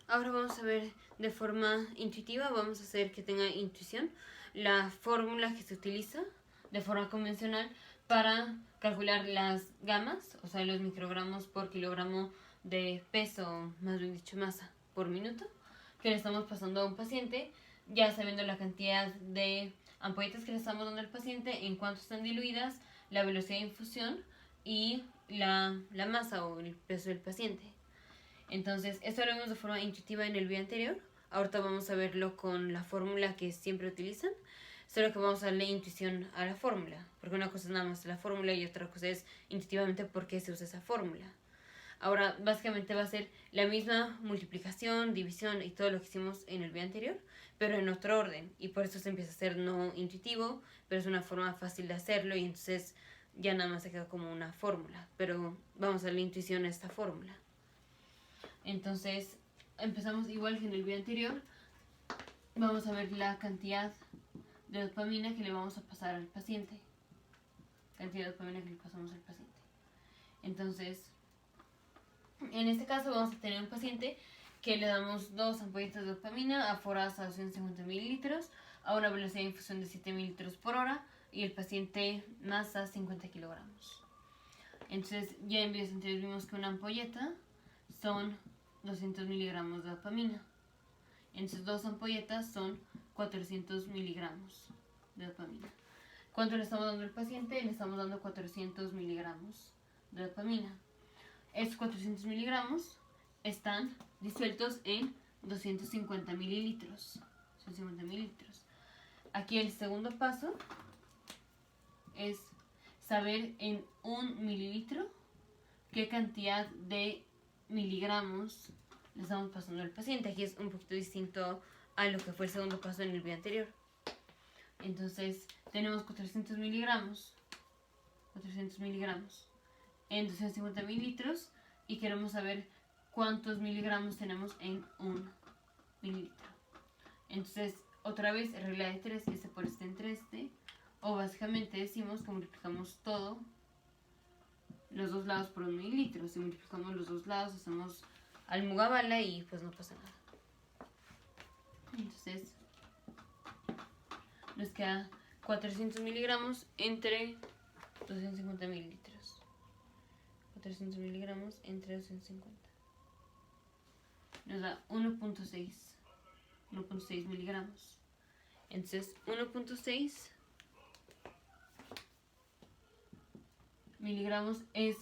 Ahora vamos a ver de forma intuitiva, vamos a hacer que tenga intuición la fórmula que se utiliza de forma convencional para calcular las gamas, o sea, los microgramos por kilogramo de peso, más bien dicho masa, por minuto, que le estamos pasando a un paciente, ya sabiendo la cantidad de ampolletas que le estamos dando al paciente, en cuánto están diluidas, la velocidad de infusión y la masa o el peso del paciente. Entonces, esto lo vimos de forma intuitiva en el video anterior. Ahorita vamos a verlo con la fórmula que siempre utilizan. Solo que vamos a darle intuición a la fórmula. Porque una cosa es nada más la fórmula y otra cosa es intuitivamente por qué se usa esa fórmula. Ahora, básicamente va a ser la misma multiplicación, división y todo lo que hicimos en el video anterior, pero en otro orden. Y por eso se empieza a hacer no intuitivo, pero es una forma fácil de hacerlo y entonces ya nada más se queda como una fórmula. Pero vamos a darle intuición a esta fórmula. Entonces, empezamos igual que en el video anterior. Vamos a ver la cantidad de dopamina que le vamos a pasar al paciente. Cantidad de dopamina que le pasamos al paciente. Entonces, en este caso vamos a tener un paciente que le damos 2 ampolletas de dopamina aforadas a 250 mililitros a una velocidad de infusión de 7 mililitros por hora y el paciente masa 50 kilogramos. Entonces, ya en videos anteriores vimos que una ampolleta son 200 miligramos de dopamina. Entonces 2 ampolletas son 400 miligramos de dopamina. ¿Cuánto le estamos dando al paciente? Le estamos dando 400 miligramos de dopamina. Estos 400 miligramos están disueltos en 250 mililitros. 250 mililitros. Aquí el segundo paso es saber en 1 mililitro qué cantidad de miligramos le estamos pasando al paciente. Aquí es un poquito distinto a lo que fue el segundo paso en el video anterior. Entonces tenemos 400 miligramos en 250 mililitros y queremos saber cuántos miligramos tenemos en 1 mililitro. Entonces otra vez regla de 3, este por este entre este, o básicamente decimos que multiplicamos todo los dos lados por 1 mililitro. Si multiplicamos los dos lados hacemos almugabala y pues no pasa nada. Entonces nos queda 400 miligramos entre 250 mililitros. 400 miligramos entre 250. Nos da 1.6 miligramos. Entonces 1.6 miligramos es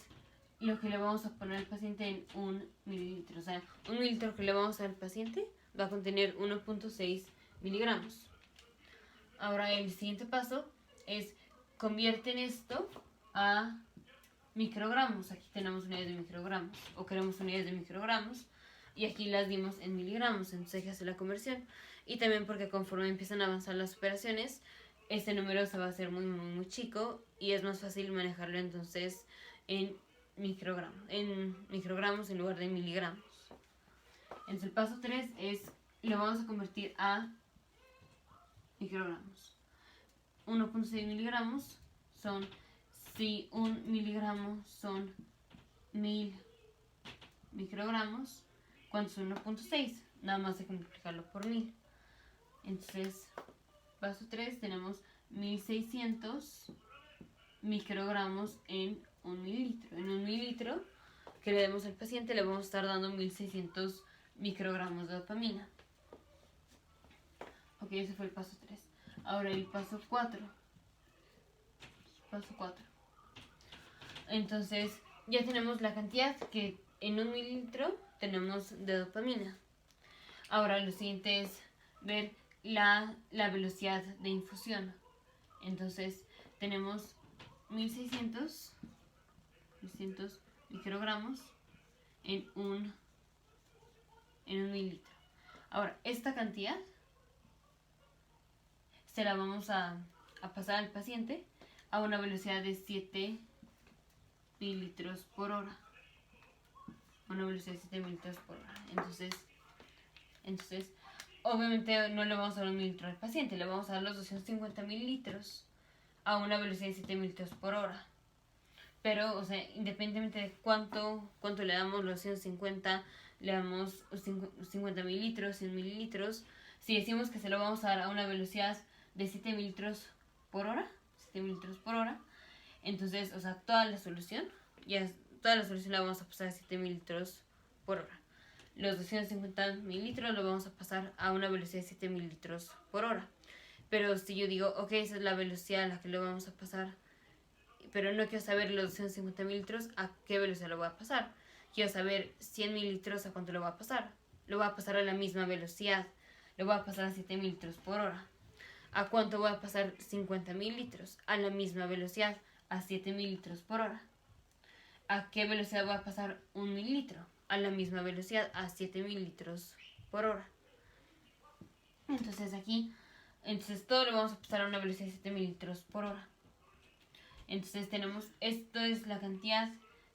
lo que le vamos a poner al paciente en 1 mililitro. O sea, 1 mililitro que le vamos a dar al paciente va a contener 1.6 miligramos. Ahora el siguiente paso es convierten esto a microgramos. Aquí tenemos unidades de microgramos o queremos unidades de microgramos y aquí las dimos en miligramos, entonces hay que hacer la conversión. Y también porque conforme empiezan a avanzar las operaciones, este número se va a hacer muy chico y es más fácil manejarlo entonces en microgramos en lugar de miligramos. Entonces el paso 3 es, lo vamos a convertir a microgramos. 1.6 miligramos son, si 1 miligramo son 1000 microgramos, ¿cuánto son 1.6? Nada más hay que multiplicarlo por 1000. Entonces, paso 3 tenemos 1600 microgramos en 1 mililitro. En 1 mililitro que le demos al paciente le vamos a estar dando 1600 microgramos de dopamina. Ok, ese fue el paso 3. Ahora el paso 4. Paso 4. Entonces ya tenemos la cantidad que en 1 mililitro tenemos de dopamina. Ahora lo siguiente es ver la velocidad de infusión. Entonces tenemos 1600 microgramos en un mililitro. Ahora, esta cantidad se la vamos a pasar al paciente a una velocidad de 7 mililitros por hora. Una velocidad de 7 mililitros por hora. Entonces, obviamente no le vamos a dar 1 mililitro al paciente, le vamos a dar los 250 mililitros a una velocidad de 7 mililitros por hora. Pero, o sea, independientemente de cuánto le damos, los 150 le damos 50 mililitros, 100 mililitros. Si decimos que se lo vamos a dar a una velocidad de 7 mililitros por hora, 7 mililitros por hora, entonces, o sea, toda la solución la vamos a pasar a 7 mililitros por hora. Los 250 mililitros lo vamos a pasar a una velocidad de 7 mililitros por hora. Pero si yo digo, ok, esa es la velocidad a la que lo vamos a pasar, pero no quiero saber los 250 mililitros a qué velocidad lo voy a pasar. Quiero saber 100 mililitros a cuánto lo va a pasar. Lo voy a pasar a la misma velocidad. Lo voy a pasar a 7 mililitros por hora. ¿A cuánto voy a pasar 50 mililitros? A la misma velocidad, a 7 mililitros por hora. ¿A qué velocidad voy a pasar 1 mililitro? A la misma velocidad, a 7 mililitros por hora. Entonces todo lo vamos a pasar a una velocidad de 7 mililitros por hora. Entonces esto es la cantidad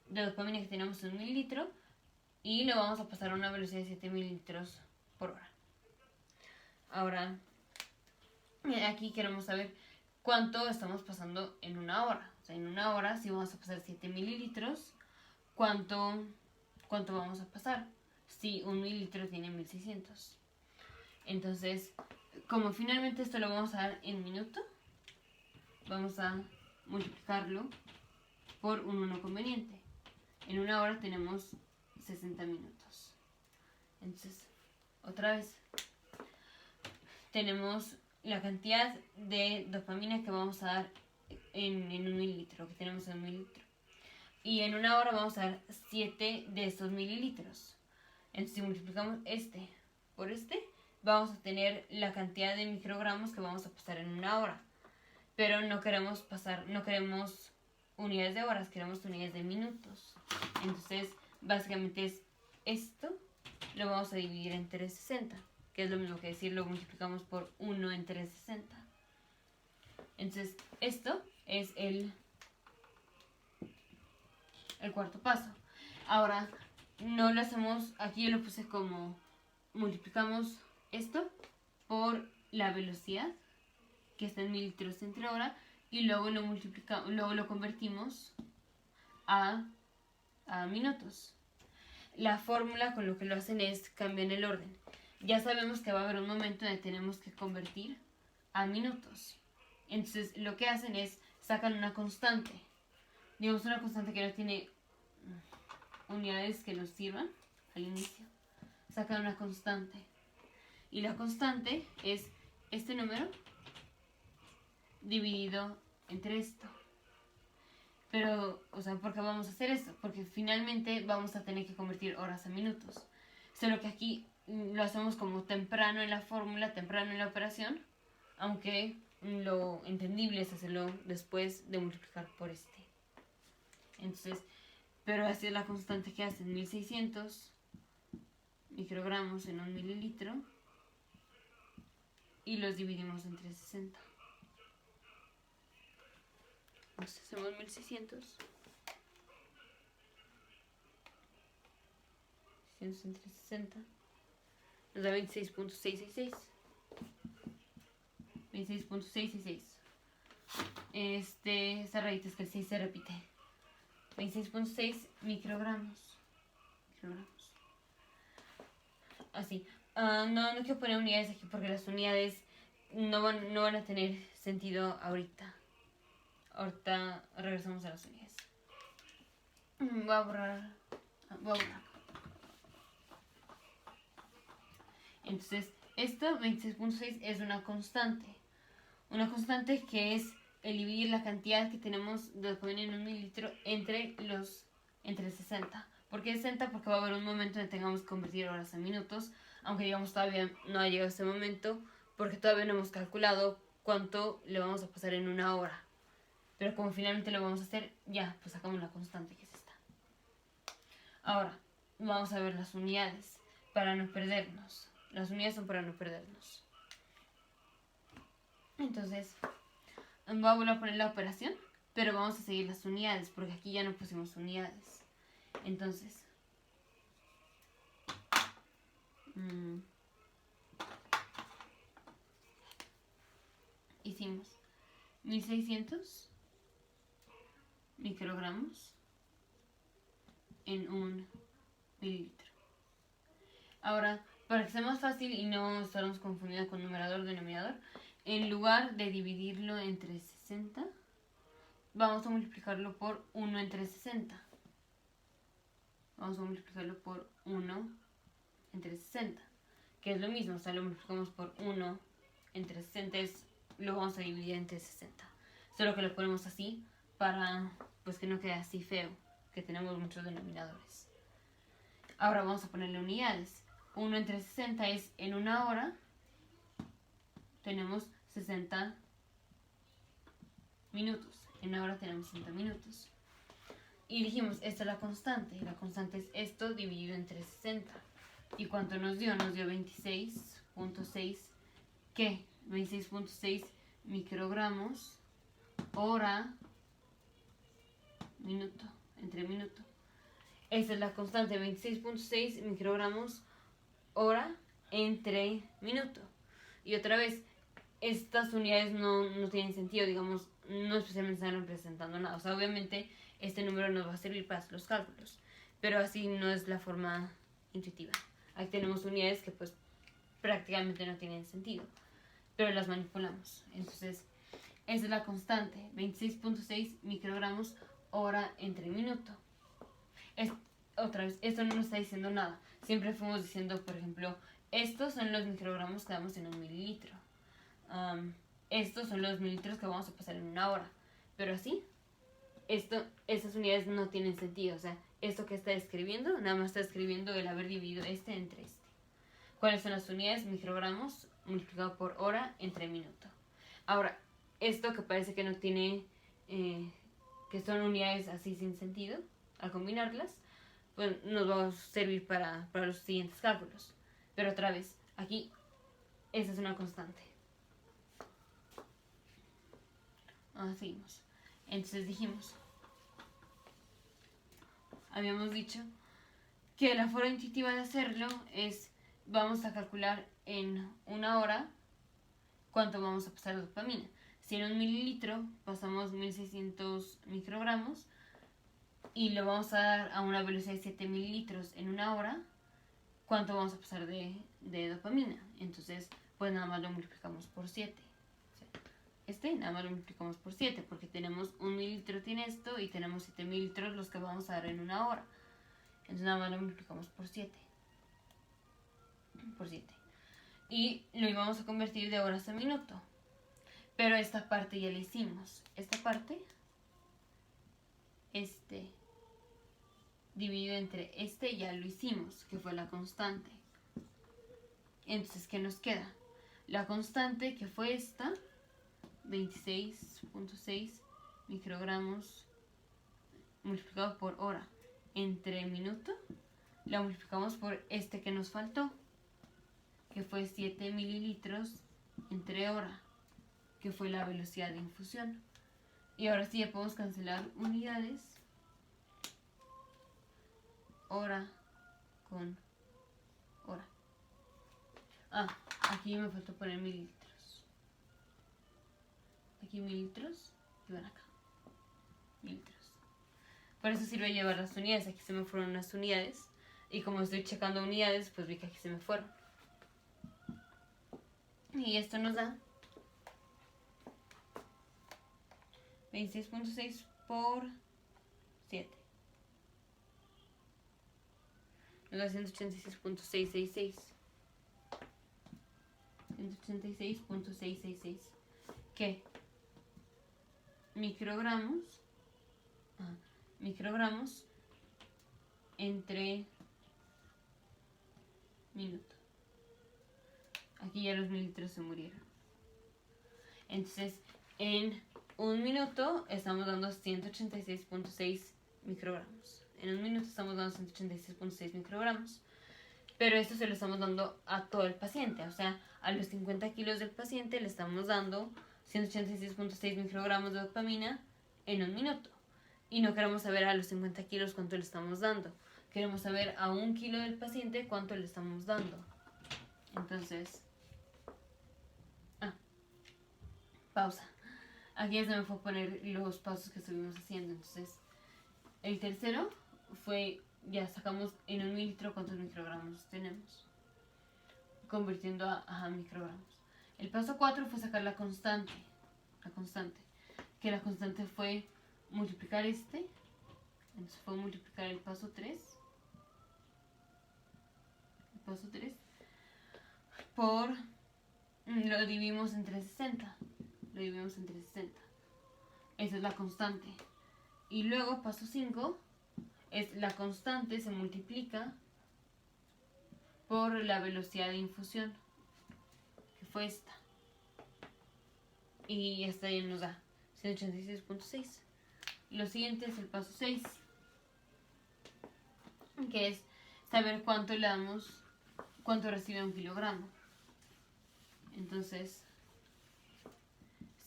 de dopamina que tenemos en 1 mililitro y lo vamos a pasar a una velocidad de 7 mililitros por hora. Ahora, aquí queremos saber cuánto estamos pasando en una hora. O sea, en una hora, si vamos a pasar 7 mililitros, ¿cuánto vamos a pasar? Si 1 mililitro tiene 1600. Entonces, como finalmente esto lo vamos a dar en minuto, vamos a multiplicarlo por un 1 conveniente. En una hora tenemos 60 minutos. Entonces, otra vez, tenemos la cantidad de dopamina que vamos a dar en 1 mililitro, que tenemos en 1 mililitro. Y en una hora vamos a dar 7 de estos mililitros. Entonces, si multiplicamos este por este, vamos a tener la cantidad de microgramos que vamos a pasar en una hora. Pero no queremos unidades de horas, queremos unidades de minutos. Entonces, básicamente es esto, lo vamos a dividir entre 60, que es lo mismo que decir lo multiplicamos por 1 entre 60. Entonces, esto es el cuarto paso. Ahora, no lo hacemos, aquí yo lo puse como multiplicamos esto por la velocidad, que está en mililitros entre hora, y luego lo convertimos a minutos. La fórmula con lo que lo hacen es cambian el orden. Ya sabemos que va a haber un momento donde tenemos que convertir a minutos. Entonces lo que hacen es sacan una constante. Digamos una constante que no tiene unidades que nos sirvan al inicio. Sacan una constante. Y la constante es este número dividido entre esto. Pero, o sea, ¿por qué vamos a hacer esto? Porque finalmente vamos a tener que convertir horas a minutos. Solo que aquí lo hacemos como temprano en la fórmula, temprano en la operación, aunque lo entendible es hacerlo después de multiplicar por este. Entonces, pero así es la constante que hacen 1600 microgramos en 1 mililitro y los dividimos entre 60. Entonces hacemos 1600 entre 60 nos da 26.666. 26.666. Esta rayita es que el 6 se repite. 26.6 microgramos. Así. No quiero poner unidades aquí porque las unidades no van a tener sentido ahorita. Ahorita regresamos a las unidades. Voy a borrar. Entonces, esto 26.6 es una constante. Una constante que es el dividir la cantidad que tenemos de dopamina en 1 mililitro entre 60. ¿Por qué 60? Porque va a haber un momento en que tengamos que convertir horas a minutos, aunque digamos todavía no ha llegado ese momento, porque todavía no hemos calculado cuánto le vamos a pasar en una hora. Pero como finalmente lo vamos a hacer, ya, pues sacamos la constante que es esta. Ahora, vamos a ver las unidades para no perdernos. Las unidades son para no perdernos. Entonces, voy a volver a poner la operación, pero vamos a seguir las unidades, porque aquí ya no pusimos unidades. Entonces, hicimos 1600 microgramos en 1 mililitro. Ahora, para que sea más fácil y no estarnos confundiendo con numerador o denominador, en lugar de dividirlo entre 60, vamos a multiplicarlo por 1 entre 60. Vamos a multiplicarlo por 1 entre 60, que es lo mismo, o sea, lo multiplicamos por 1 entre 60, lo vamos a dividir entre 60. Solo que lo ponemos así para pues que no quede así feo, que tenemos muchos denominadores. Ahora vamos a ponerle unidades. 1 entre 60 es en una hora. Tenemos 60 minutos. En una hora tenemos 60 minutos. Y dijimos, esta es la constante. La constante es esto dividido entre 60. ¿Y cuánto nos dio? Nos dio 26.6. ¿Qué? 26.6 microgramos hora minuto. Entre minuto. Esa es la constante, 26.6 microgramos hora entre minuto. Y otra vez, estas unidades no tienen sentido, digamos, no especialmente están representando nada. O sea, obviamente este número nos va a servir para los cálculos, pero así no es la forma intuitiva. Aquí tenemos unidades que pues prácticamente no tienen sentido, pero las manipulamos. Entonces, esa es la constante, 26.6 microgramos hora entre minuto. Otra vez, esto no nos está diciendo nada. Siempre fuimos diciendo, por ejemplo, estos son los microgramos que damos en un mililitro. Estos son los mililitros que vamos a pasar en una hora. Pero así, estas unidades no tienen sentido. O sea, esto que está escribiendo, nada más está escribiendo el haber dividido este entre este. ¿Cuáles son las unidades? Microgramos multiplicado por hora entre minuto. Ahora, esto que parece que no tiene, que son unidades así sin sentido, al combinarlas, pues nos va a servir para los siguientes cálculos. Pero otra vez, aquí, esta es una constante. Seguimos. Entonces dijimos, habíamos dicho que la forma intuitiva de hacerlo es, vamos a calcular en una hora cuánto vamos a pasar de dopamina. Si en un mililitro pasamos 1600 microgramos y lo vamos a dar a una velocidad de 7 mililitros en una hora, ¿cuánto vamos a pasar de dopamina? Entonces, pues nada más lo multiplicamos por 7. Nada más lo multiplicamos por 7 porque tenemos 1 mililitro tiene esto y tenemos 7 mililitros los que vamos a dar en una hora. Entonces nada más lo multiplicamos por 7. Por 7. Y lo íbamos a convertir de horas a minuto. Pero esta parte ya la hicimos. Esta parte, dividido entre ya lo hicimos, que fue la constante. Entonces, ¿qué nos queda? La constante, que fue esta, 26.6 microgramos multiplicado por hora entre minuto, la multiplicamos por este que nos faltó, que fue 7 mililitros entre hora, que fue la velocidad de infusión. Y ahora sí ya podemos cancelar unidades, hora con hora. Aquí me faltó poner mililitros. Aquí mililitros y van acá. Mililitros. Por eso sirve llevar las unidades. Aquí se me fueron unas unidades. Y como estoy checando unidades, pues vi que aquí se me fueron. Y esto nos da 26.6 por 7. Nos da 186.666. 186.666. ¿Qué? Microgramos entre minuto. Aquí ya los mililitros se murieron. Entonces, en un minuto estamos dando 186.6 microgramos. En un minuto estamos dando 186.6 microgramos. Pero esto se lo estamos dando a todo el paciente. O sea, a los 50 kilos del paciente le estamos dando 186.6 microgramos de dopamina en un minuto. Y no queremos saber a los 50 kilos cuánto le estamos dando. Queremos saber a 1 kilo del paciente cuánto le estamos dando. Entonces, pausa. Aquí ya se me fue a poner los pasos que estuvimos haciendo. Entonces, el tercero fue, ya sacamos en un mililitro cuántos microgramos tenemos. convirtiendo a microgramos. El paso 4 fue sacar la constante, que la constante fue multiplicar entonces fue multiplicar el paso 3 por, lo dividimos entre 60, esa es la constante. Y luego paso 5 es la constante se multiplica por la velocidad de infusión, que fue esta. Y esta ya nos da 186.6. Lo siguiente es el paso 6, que es saber cuánto recibe un kilogramo. Entonces,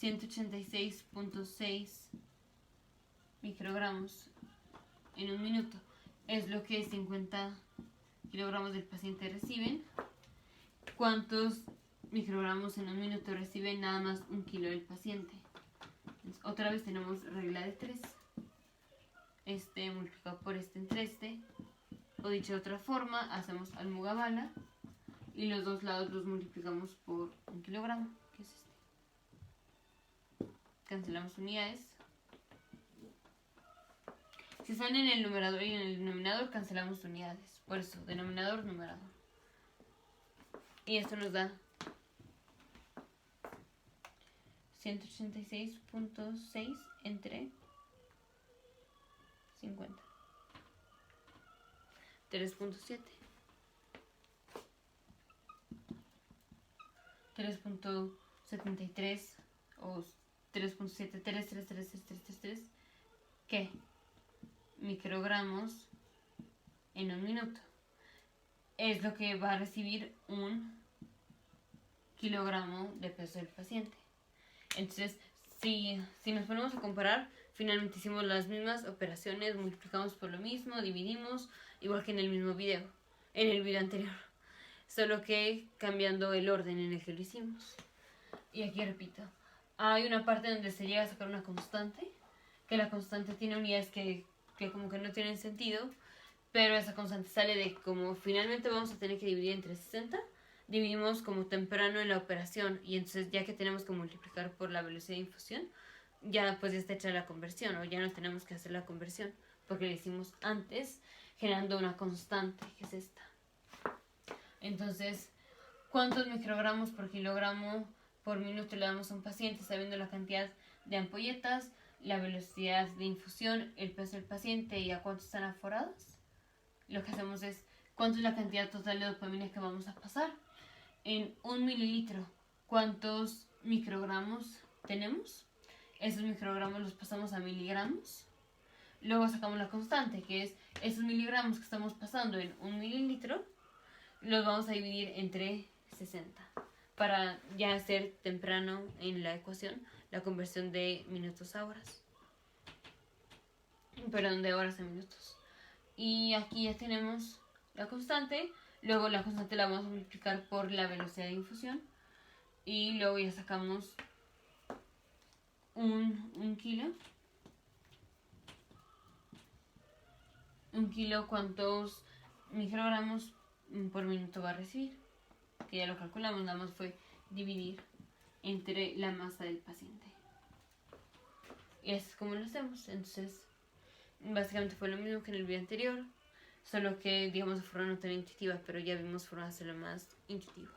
186.6 microgramos en un minuto es lo que 50 kilogramos del paciente reciben. ¿Cuántos microgramos en un minuto recibe nada más 1 kilo del paciente? Entonces, otra vez tenemos regla de 3. Multiplicado por entre o dicho de otra forma, hacemos almogabala y los dos lados los multiplicamos por 1 kilogramo, que es Cancelamos unidades. Si están en el numerador y en el denominador, cancelamos unidades. Por eso, denominador, numerador. Y esto nos da 186.6 entre 50. 3.7. 3.73 o 3.73333333, ¿qué? Microgramos en un minuto. Es lo que va a recibir 1 kilogramo de peso del paciente. Entonces, si nos ponemos a comparar, finalmente hicimos las mismas operaciones, multiplicamos por lo mismo, dividimos, igual que en el mismo video, en el video anterior, solo que cambiando el orden en el que lo hicimos. Y aquí repito, hay una parte donde se llega a sacar una constante, que la constante tiene unidades que como que no tienen sentido, pero esa constante sale de como finalmente vamos a tener que dividir entre 60, dividimos como temprano en la operación, y entonces ya que tenemos que multiplicar por la velocidad de infusión, ya pues ya está hecha la conversión, o ya no tenemos que hacer la conversión, porque la hicimos antes, generando una constante, que es esta. Entonces, ¿cuántos microgramos por kilogramo por minuto le damos a un paciente sabiendo la cantidad de ampolletas, la velocidad de infusión, el peso del paciente y a cuántos están aforados? Lo que hacemos es, ¿cuánto es la cantidad total de dopamina que vamos a pasar? En 1 mililitro, ¿cuántos microgramos tenemos? Esos microgramos los pasamos a miligramos. Luego sacamos la constante, que es esos miligramos que estamos pasando en 1 mililitro, los vamos a dividir entre 60 para ya hacer temprano en la ecuación la conversión de minutos a horas. Perdón, de horas a minutos. Y aquí ya tenemos la constante. Luego la constante la vamos a multiplicar por la velocidad de infusión. Y luego ya sacamos un kilo. 1 kilo, ¿cuántos microgramos por minuto va a recibir? Que ya lo calculamos, nada más fue dividir entre la masa del paciente. Y así es como lo hacemos. Entonces, básicamente fue lo mismo que en el video anterior, solo que digamos de forma no tan intuitiva, pero ya vimos formas de hacerlo más intuitivo.